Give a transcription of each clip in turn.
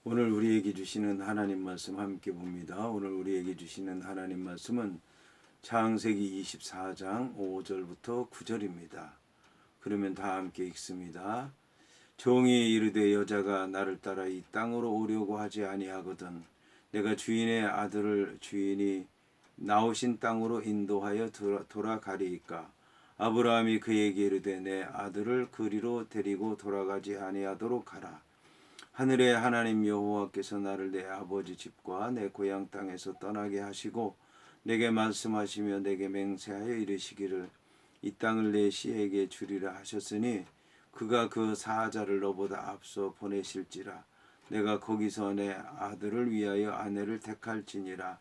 오늘 우리에게 주시는 하나님 말씀 함께 봅니다. 오늘 우리에게 주시는 하나님 말씀은 창세기 24장 5절부터 9절입니다. 그러면 다 함께 읽습니다. 종이 이르되 여자가 나를 따라 이 땅으로 오려고 하지 아니하거든 내가 주인의 아들을 주인이 나오신 땅으로 인도하여 돌아가리이까. 아브라함이 그에게 이르되 내 아들을 그리로 데리고 돌아가지 아니하도록 하라. 하늘의 하나님 여호와께서 나를 내 아버지 집과 내 고향 땅에서 떠나게 하시고 내게 말씀하시며 내게 맹세하여 이르시기를 이 땅을 내 씨에게 주리라 하셨으니 그가 그 사자를 너보다 앞서 보내실지라. 내가 거기서 내 아들을 위하여 아내를 택할지니라.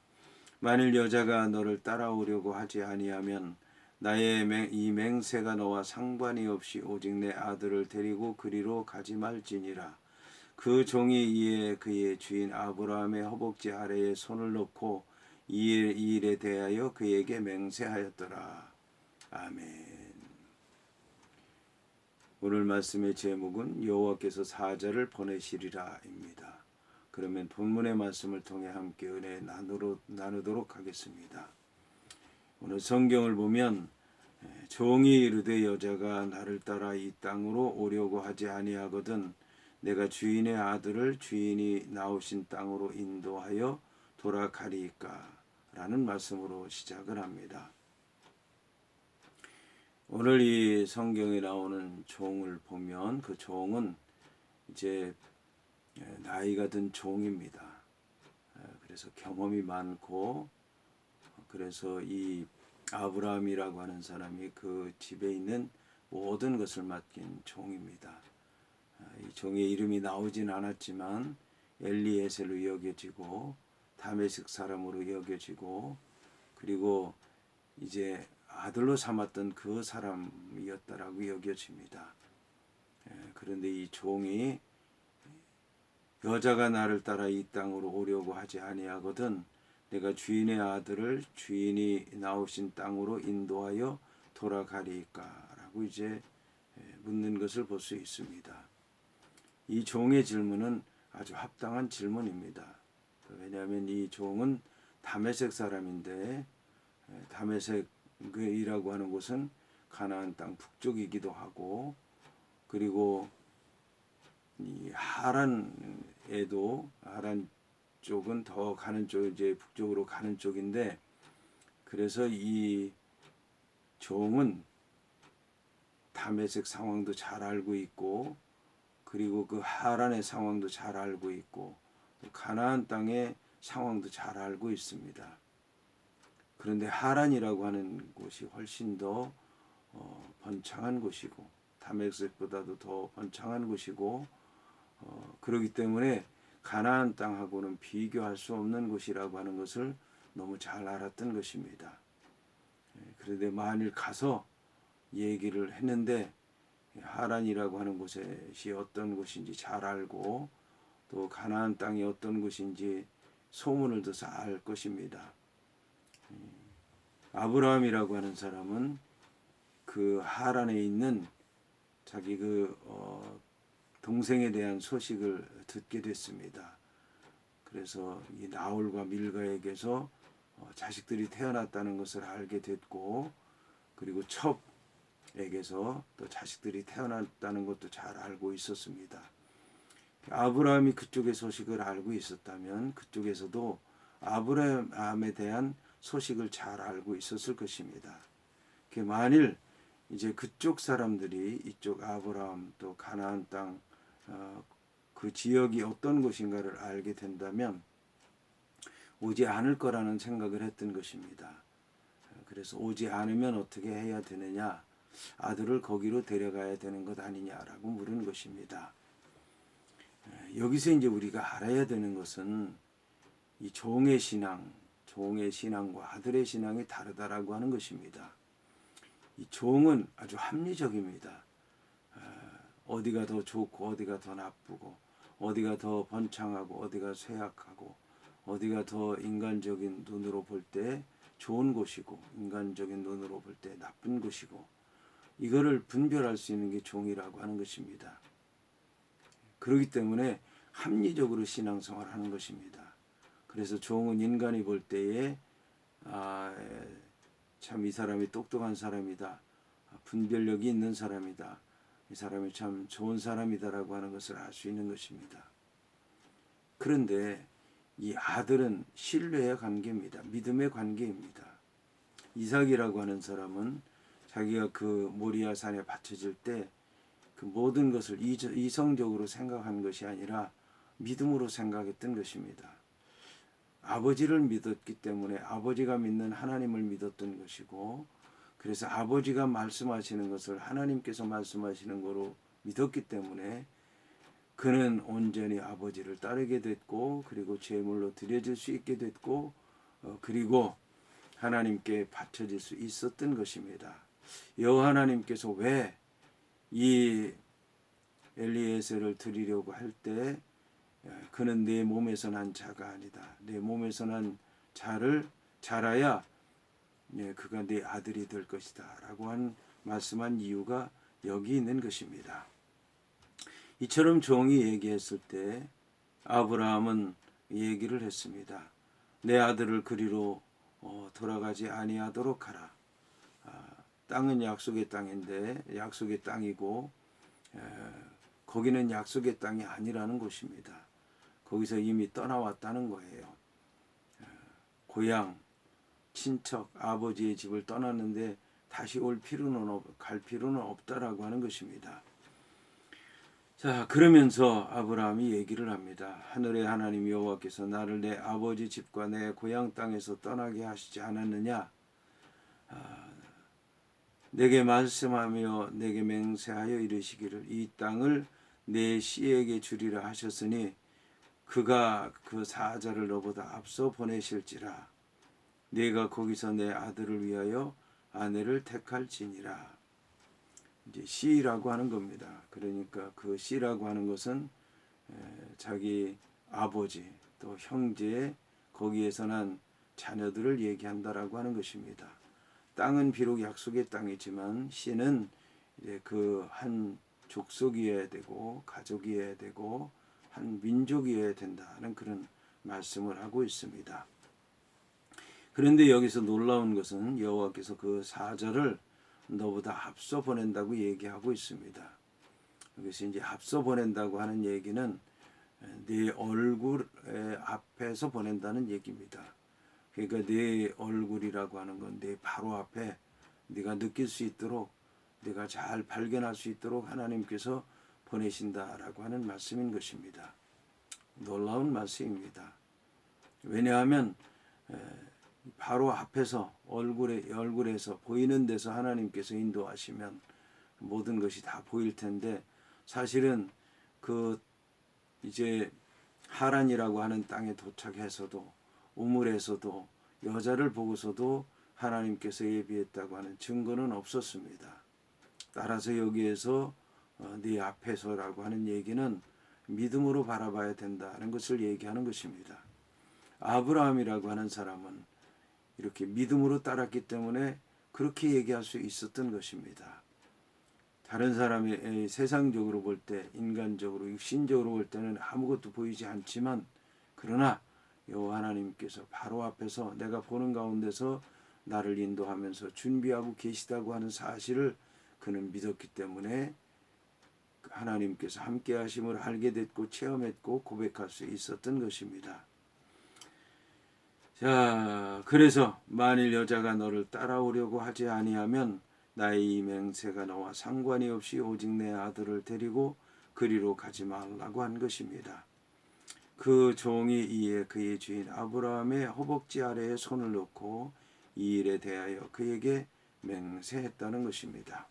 만일 여자가 너를 따라오려고 하지 아니하면 나의 이 맹세가 너와 상관이 없이 오직 내 아들을 데리고 그리로 가지 말지니라. 그 종이 이에 그의 주인 아브라함의 허벅지 아래에 손을 놓고 이 일에 대하여 그에게 맹세하였더라. 아멘. 오늘 말씀의 제목은 여호와께서 사자를 보내시리라입니다. 그러면 본문의 말씀을 통해 함께 은혜 나누도록 하겠습니다. 오늘 성경을 보면 종이 이르되 여자가 나를 따라 이 땅으로 오려고 하지 아니하거든 내가 주인의 아들을 주인이 나오신 땅으로 인도하여 돌아가리이까 라는 말씀으로 시작을 합니다. 오늘 이 성경에 나오는 종을 보면 그 종은 이제 나이가 든 종입니다. 그래서 경험이 많고 그래서 이 아브라함이라고 하는 사람이 그 집에 있는 모든 것을 맡긴 종입니다. 이 종의 이름이 나오진 않았지만 엘리에셀로 여겨지고 다메섹 사람으로 여겨지고 그리고 이제 아들로 삼았던 그 사람이었다라고 여겨집니다. 그런데 이 종이 여자가 나를 따라 이 땅으로 오려고 하지 아니하거든 내가 주인의 아들을 주인이 나오신 땅으로 인도하여 돌아가리이까라고 이제 묻는 것을 볼 수 있습니다. 이 종의 질문은 아주 합당한 질문입니다. 왜냐하면 이 종은 다메섹 사람인데 다메섹이라고 하는 곳은 가나안 땅 북쪽이기도 하고 그리고 이 하란에도 하란 쪽은 더 가는 쪽 이제 북쪽으로 가는 쪽인데 그래서 이 종은 다메섹 상황도 잘 알고 있고 그리고 그 하란의 상황도 잘 알고 있고 가나안 땅의 상황도 잘 알고 있습니다. 그런데 하란이라고 하는 곳이 훨씬 더 번창한 곳이고 다메섹보다도 더 번창한 곳이고 그렇기 때문에 가나안 땅하고는 비교할 수 없는 곳이라고 하는 것을 너무 잘 알았던 것입니다. 그런데 만일 가서 얘기를 했는데 하란이라고 하는 곳이 어떤 곳인지 잘 알고 또 가나안 땅이 어떤 곳인지 소문을 듣서 알 것입니다. 아브라함이라고 하는 사람은 그 하란에 있는 자기 동생에 대한 소식을 듣게 됐습니다. 그래서 이 나홀과 밀가에게서 자식들이 태어났다는 것을 알게 됐고 그리고 첩에게서 또 자식들이 태어났다는 것도 잘 알고 있었습니다. 아브라함이 그쪽의 소식을 알고 있었다면 그쪽에서도 아브라함에 대한 소식을 잘 알고 있었을 것입니다. 만일 이제 그쪽 사람들이 이쪽 아브라함 또 가나안 땅 그 지역이 어떤 곳인가를 알게 된다면 오지 않을 거라는 생각을 했던 것입니다. 그래서 오지 않으면 어떻게 해야 되느냐, 아들을 거기로 데려가야 되는 것 아니냐라고 물은 것입니다. 여기서 이제 우리가 알아야 되는 것은 이 종의 신앙과 아들의 신앙이 다르다라고 하는 것입니다. 이 종은 아주 합리적입니다. 어디가 더 좋고 어디가 더 나쁘고 어디가 더 번창하고 어디가 쇠약하고 어디가 더 인간적인 눈으로 볼 때 좋은 곳이고 인간적인 눈으로 볼 때 나쁜 곳이고 이거를 분별할 수 있는 게 종이라고 하는 것입니다. 그렇기 때문에 합리적으로 신앙생활을 하는 것입니다. 그래서 종은 인간이 볼 때에 참 이 사람이 똑똑한 사람이다, 분별력이 있는 사람이다, 이 사람이 참 좋은 사람이다라고 하는 것을 알 수 있는 것입니다. 그런데 이 아들은 신뢰의 관계입니다. 믿음의 관계입니다. 이삭이라고 하는 사람은 자기가 그 모리아 산에 바쳐질 때 그 모든 것을 이성적으로 생각한 것이 아니라 믿음으로 생각했던 것입니다. 아버지를 믿었기 때문에 아버지가 믿는 하나님을 믿었던 것이고, 그래서 아버지가 말씀하시는 것을 하나님께서 말씀하시는 거로 믿었기 때문에 그는 온전히 아버지를 따르게 됐고, 그리고 제물로 드려질 수 있게 됐고, 그리고 하나님께 바쳐질 수 있었던 것입니다. 여호와 하나님께서 왜 이 엘리에셀을 드리려고 할 때 그는 내 몸에서 난 자가 아니다, 내 몸에서 난 자를 자라야 그가 내 아들이 될 것이다 라고 말씀한 이유가 여기 있는 것입니다. 이처럼 종이 얘기했을 때 아브라함은 얘기를 했습니다. 내 아들을 그리로 돌아가지 아니하도록 하라. 땅은 약속의 땅인데, 약속의 땅이고 거기는 약속의 땅이 아니라는 곳입니다. 거기서 이미 떠나왔다는 거예요. 고향, 친척, 아버지의 집을 떠났는데 다시 갈 필요는 없다라고 하는 것입니다. 자, 그러면서 아브라함이 얘기를 합니다. 하늘의 하나님 여호와께서 나를 내 아버지 집과 내 고향 땅에서 떠나게 하시지 않았느냐? 내게 말씀하며 내게 맹세하여 이르시기를 이 땅을 내 씨에게 주리라 하셨으니 그가 그 사자를 너보다 앞서 보내실지라. 내가 거기서 내 아들을 위하여 아내를 택할지니라. 이제 씨라고 하는 겁니다. 그러니까 그 씨라고 하는 것은 자기 아버지 또 형제 거기에서 난 자녀들을 얘기한다라고 하는 것입니다. 땅은 비록 약속의 땅이지만 씨는 이제 그 한 족속이어야 되고 가족이어야 되고 한 민족이어야 된다는 그런 말씀을 하고 있습니다. 그런데 여기서 놀라운 것은 여호와께서 그 사자를 너보다 앞서 보낸다고 얘기하고 있습니다. 여기서 이제 앞서 보낸다고 하는 얘기는 네 얼굴 앞에서 보낸다는 얘기입니다. 그러니까 네 얼굴이라고 하는 건 네 바로 앞에 네가 느낄 수 있도록, 네가 잘 발견할 수 있도록 하나님께서 보내신다라고 하는 말씀인 것입니다. 놀라운 말씀입니다. 왜냐하면 바로 앞에서 얼굴에서 보이는 데서 하나님께서 인도하시면 모든 것이 다 보일 텐데, 사실은 그 이제 하란이라고 하는 땅에 도착해서도 우물에서도 여자를 보고서도 하나님께서 예비했다고 하는 증거는 없었습니다. 따라서 여기에서 네 앞에서라고 하는 얘기는 믿음으로 바라봐야 된다는 것을 얘기하는 것입니다. 아브라함이라고 하는 사람은 이렇게 믿음으로 따랐기 때문에 그렇게 얘기할 수 있었던 것입니다. 다른 사람이 세상적으로 볼 때, 인간적으로 육신적으로 볼 때는 아무것도 보이지 않지만, 그러나 여호와 하나님께서 바로 앞에서 내가 보는 가운데서 나를 인도하면서 준비하고 계시다고 하는 사실을 그는 믿었기 때문에 하나님께서 함께 하심을 알게 됐고 체험했고 고백할 수 있었던 것입니다. 자, 그래서 만일 여자가 너를 따라오려고 하지 아니하면 나의 이 맹세가 너와 상관이 없이 오직 내 아들을 데리고 그리로 가지 말라고 한 것입니다. 그 종이 이에 그의 주인 아브라함의 허벅지 아래에 손을 놓고 이 일에 대하여 그에게 맹세했다는 것입니다.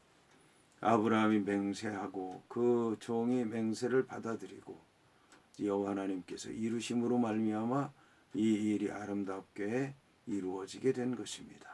아브라함이 맹세하고 그 종이 맹세를 받아들이고 여호와 하나님께서 이루심으로 말미암아 이 일이 아름답게 이루어지게 된 것입니다.